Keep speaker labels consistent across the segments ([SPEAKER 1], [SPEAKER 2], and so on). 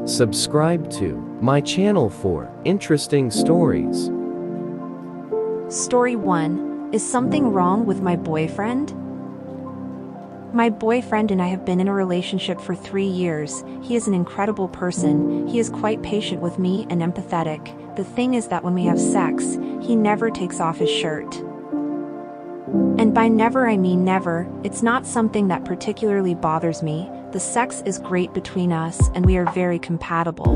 [SPEAKER 1] Subscribe to my channel for interesting stories.
[SPEAKER 2] Story 1. Is something wrong with my boyfriend? My boyfriend and I have been in a relationship for 3 years. He is an incredible person. He is quite patient with me and empathetic. The thing is that when we have sex, he never takes off his shirt. And by never I mean never. It's not something that particularly bothers me. The sex is great between us and we are very compatible.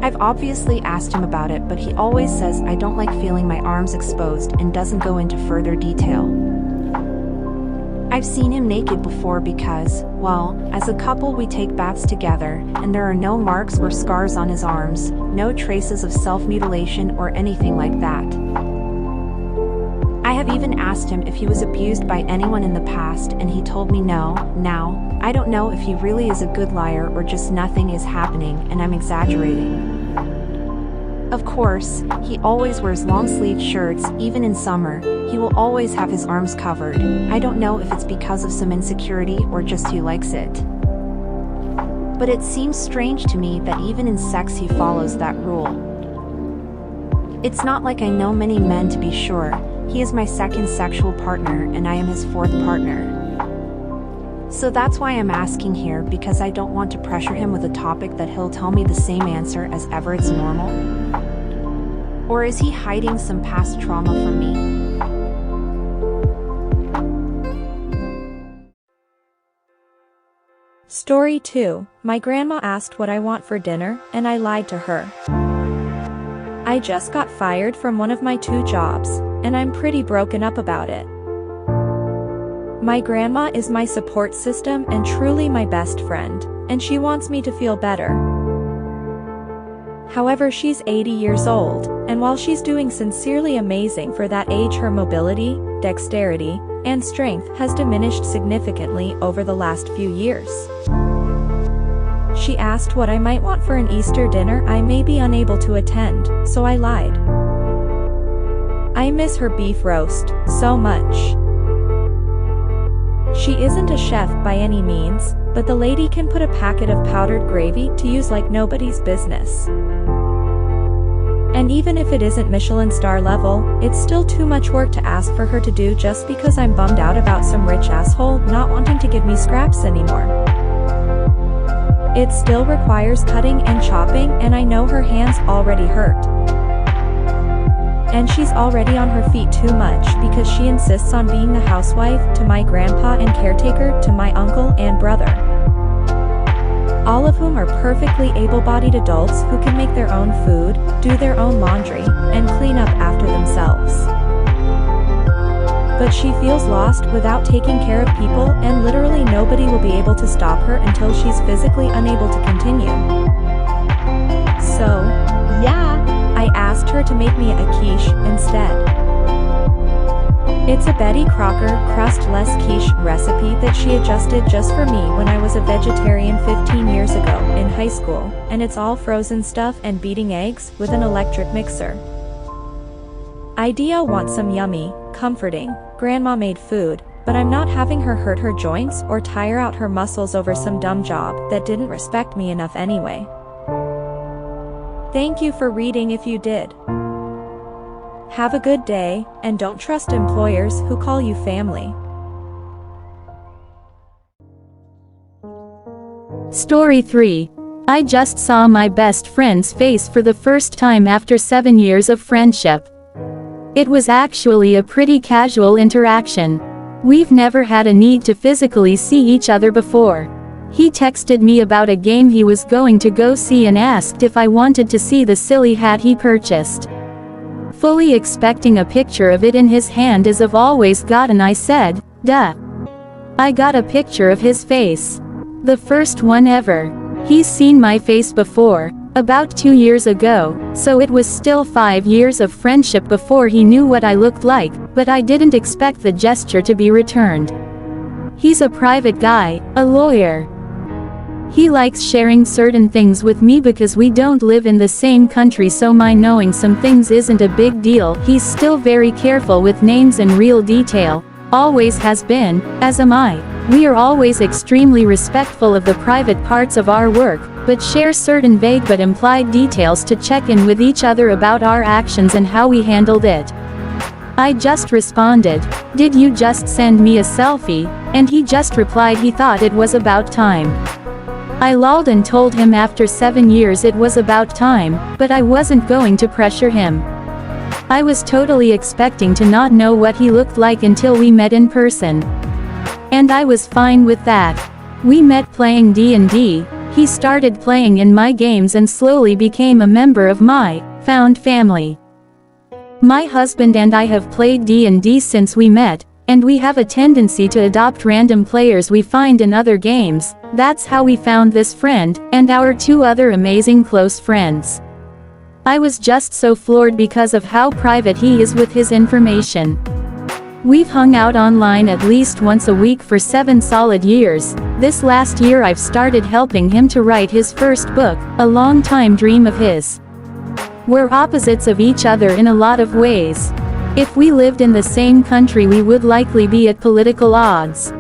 [SPEAKER 2] I've obviously asked him about it, but he always says I don't like feeling my arms exposed and doesn't go into further detail. I've seen him naked before because, well, as a couple we take baths together, and there are no marks or scars on his arms, no traces of self-mutilation or anything like that. I have even asked him if he was abused by anyone in the past, and he told me no. Now, I don't know if he really is a good liar or just nothing is happening and I'm exaggerating. Of course, he always wears long-sleeved shirts, even in summer. He will always have his arms covered. I don't know if it's because of some insecurity or just he likes it. But it seems strange to me that even in sex he follows that rule. It's not like I know many men, to be sure. He is my second sexual partner and I am his fourth partner. So that's why I'm asking here, because I don't want to pressure him with a topic that he'll tell me the same answer as ever it's normal. Or is he hiding some past trauma from me?
[SPEAKER 3] Story 2. My grandma asked what I want for dinner, and I lied to her. I just got fired from one of my 2 jobs, and I'm pretty broken up about it. My grandma is my support system and truly my best friend, and she wants me to feel better. However, she's 80 years old, and while she's doing sincerely amazing for that age, her mobility, dexterity, and strength has diminished significantly over the last few years. She asked what I might want for an Easter dinner I may be unable to attend, so I lied. I miss her beef roast so much. She isn't a chef by any means, but the lady can put a packet of powdered gravy to use like nobody's business. And even if it isn't Michelin star level, it's still too much work to ask for her to do just because I'm bummed out about some rich asshole not wanting to give me scraps anymore. It still requires cutting and chopping, and I know her hands already hurt. And she's already on her feet too much because she insists on being the housewife to my grandpa and caretaker to my uncle and brother. All of whom are perfectly able-bodied adults who can make their own food, do their own laundry, and clean up after themselves. But she feels lost without taking care of people, and literally nobody will be able to stop her until she's physically unable to continue. So, yeah, I asked her to make me a quiche instead. It's a Betty Crocker crustless quiche recipe that she adjusted just for me when I was a vegetarian 15 years ago in high school, and it's all frozen stuff and beating eggs with an electric mixer. Idea wants some yummy, comforting, grandma-made food, but I'm not having her hurt her joints or tire out her muscles over some dumb job that didn't respect me enough anyway. Thank you for reading if you did. Have a good day, and don't trust employers who call you family.
[SPEAKER 4] Story 3. I just saw my best friend's face for the first time after 7 years of friendship. It was actually a pretty casual interaction. We've never had a need to physically see each other before. He texted me about a game he was going to go see and asked if I wanted to see the silly hat he purchased. Fully expecting a picture of it in his hand as I've always gotten, I said, duh. I got a picture of his face. The first one ever. He's seen my face before, about 2 years ago, so it was still 5 years of friendship before he knew what I looked like, but I didn't expect the gesture to be returned. He's a private guy, a lawyer. He likes sharing certain things with me because we don't live in the same country, so my knowing some things isn't a big deal. He's still very careful with names and real detail, always has been, as am I. We are always extremely respectful of the private parts of our work, but share certain vague but implied details to check in with each other about our actions and how we handled it. I just responded, "Did you just send me a selfie?" And he just replied he thought it was about time. I lolled and told him after 7 years it was about time, but I wasn't going to pressure him. I was totally expecting to not know what he looked like until we met in person. And I was fine with that. We met playing D&D, he started playing in my games and slowly became a member of my found family. My husband and I have played D&D since we met, and we have a tendency to adopt random players we find in other games. That's how we found this friend, and our 2 other amazing close friends. I was just so floored because of how private he is with his information. We've hung out online at least once a week for 7 solid years. This last year I've started helping him to write his first book, a long-time dream of his. We're opposites of each other in a lot of ways. If we lived in the same country we would likely be at political odds.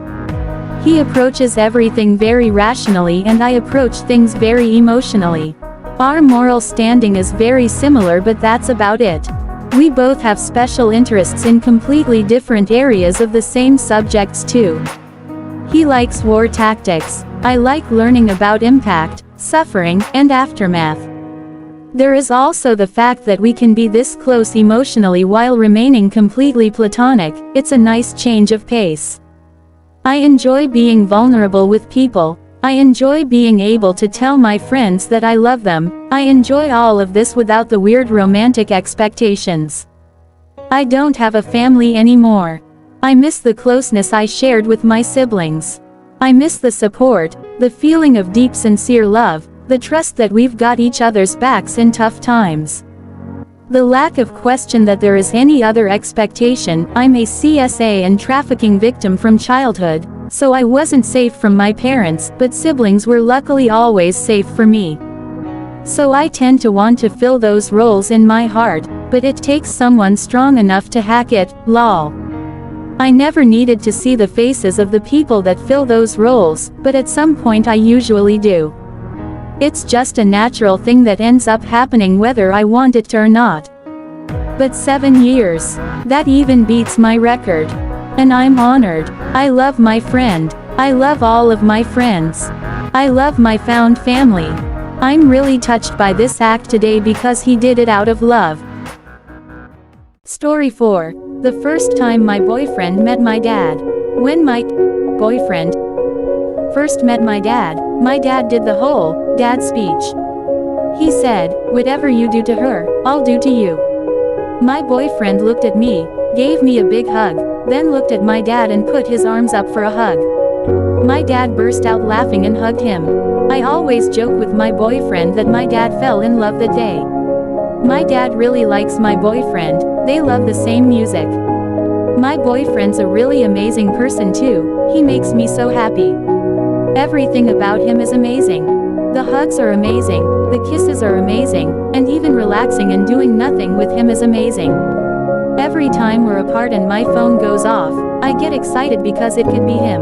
[SPEAKER 4] He approaches everything very rationally and I approach things very emotionally. Our moral standing is very similar, but that's about it. We both have special interests in completely different areas of the same subjects too. He likes war tactics. I like learning about impact, suffering, and aftermath. There is also the fact that we can be this close emotionally while remaining completely platonic. It's a nice change of pace. I enjoy being vulnerable with people. I enjoy being able to tell my friends that I love them. I enjoy all of this without the weird romantic expectations. I don't have a family anymore. I miss the closeness I shared with my siblings. I miss the support, the feeling of deep sincere love, the trust that we've got each other's backs in tough times. The lack of question that there is any other expectation. I'm a CSA and trafficking victim from childhood, so I wasn't safe from my parents, but siblings were luckily always safe for me. So I tend to want to fill those roles in my heart, but it takes someone strong enough to hack it, lol. I never needed to see the faces of the people that fill those roles, but at some point I usually do. It's just a natural thing that ends up happening whether I want it to or not. But 7 years, that even beats my record. And I'm honored. I love my friend. I love all of my friends. I love my found family. I'm really touched by this act today because he did it out of love. Story 4. The first time my boyfriend met my dad. When my boyfriend first met my dad did the whole dad speech. He said, "Whatever you do to her, I'll do to you." My boyfriend looked at me, gave me a big hug, then looked at my dad and put his arms up for a hug. My dad burst out laughing and hugged him. I always joke with my boyfriend that my dad fell in love that day. My dad really likes my boyfriend, they love the same music. My boyfriend's a really amazing person too, he makes me so happy. Everything about him is amazing. The hugs are amazing, the kisses are amazing, and even relaxing and doing nothing with him is amazing. Every time we're apart and my phone goes off, I get excited because it could be him.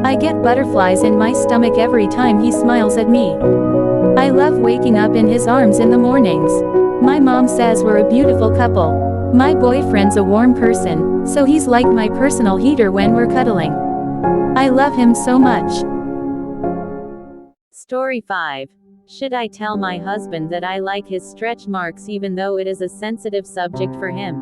[SPEAKER 4] I get butterflies in my stomach every time he smiles at me. I love waking up in his arms in the mornings. My mom says we're a beautiful couple. My boyfriend's a warm person, so he's like my personal heater when we're cuddling. I love him so much.
[SPEAKER 5] Story 5. Should I tell my husband that I like his stretch marks even though it is a sensitive subject for him?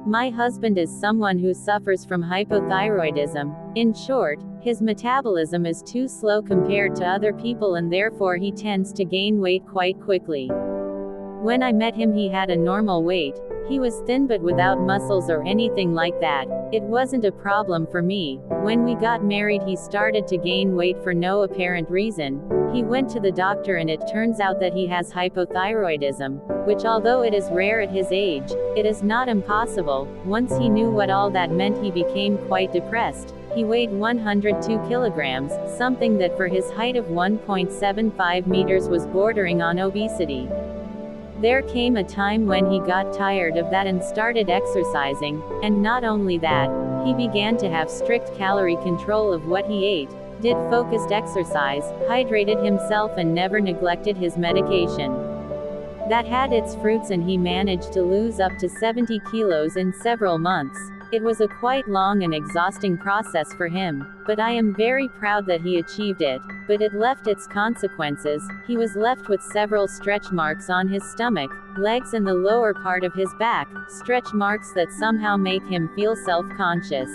[SPEAKER 5] My husband is someone who suffers from hypothyroidism. In short, his metabolism is too slow compared to other people and therefore he tends to gain weight quite quickly. When I met him he had a normal weight. He was thin but without muscles or anything like that. It wasn't a problem for me. When we got married he started to gain weight for no apparent reason. He went to the doctor and it turns out that he has hypothyroidism, which although it is rare at his age, it is not impossible. Once he knew what all that meant he became quite depressed. He weighed 102 kilograms, something that for his height of 1.75 meters was bordering on obesity. There came a time when he got tired of that and started exercising, and not only that, He began to have strict calorie control of what he ate, did focused exercise, hydrated himself and never neglected his medication. That had its fruits and he managed to lose up to 70 kilos in several months. It was a quite long and exhausting process for him, but I am very proud that he achieved it, but it left its consequences. He was left with several stretch marks on his stomach, legs and the lower part of his back, stretch marks that somehow make him feel self-conscious.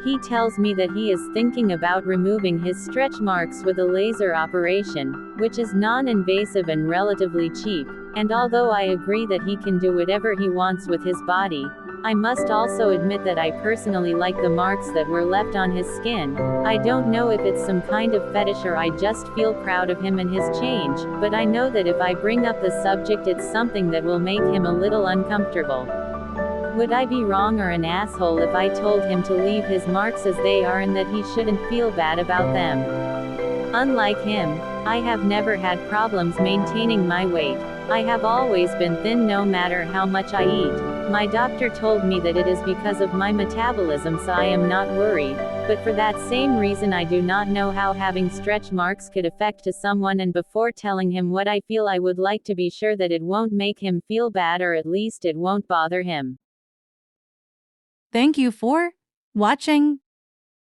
[SPEAKER 5] He tells me that he is thinking about removing his stretch marks with a laser operation, which is non-invasive and relatively cheap, and although I agree that he can do whatever he wants with his body, I must also admit that I personally like the marks that were left on his skin. I don't know if it's some kind of fetish or I just feel proud of him and his change, but I know that if I bring up the subject it's something that will make him a little uncomfortable. Would I be wrong or an asshole if I told him to leave his marks as they are and that he shouldn't feel bad about them? Unlike him, I have never had problems maintaining my weight. I have always been thin no matter how much I eat. My doctor told me that it is because of my metabolism, so I am not worried, but for that same reason I do not know how having stretch marks could affect to someone, and before telling him what I feel I would like to be sure that it won't make him feel bad or at least it won't bother him.
[SPEAKER 6] Thank you for watching.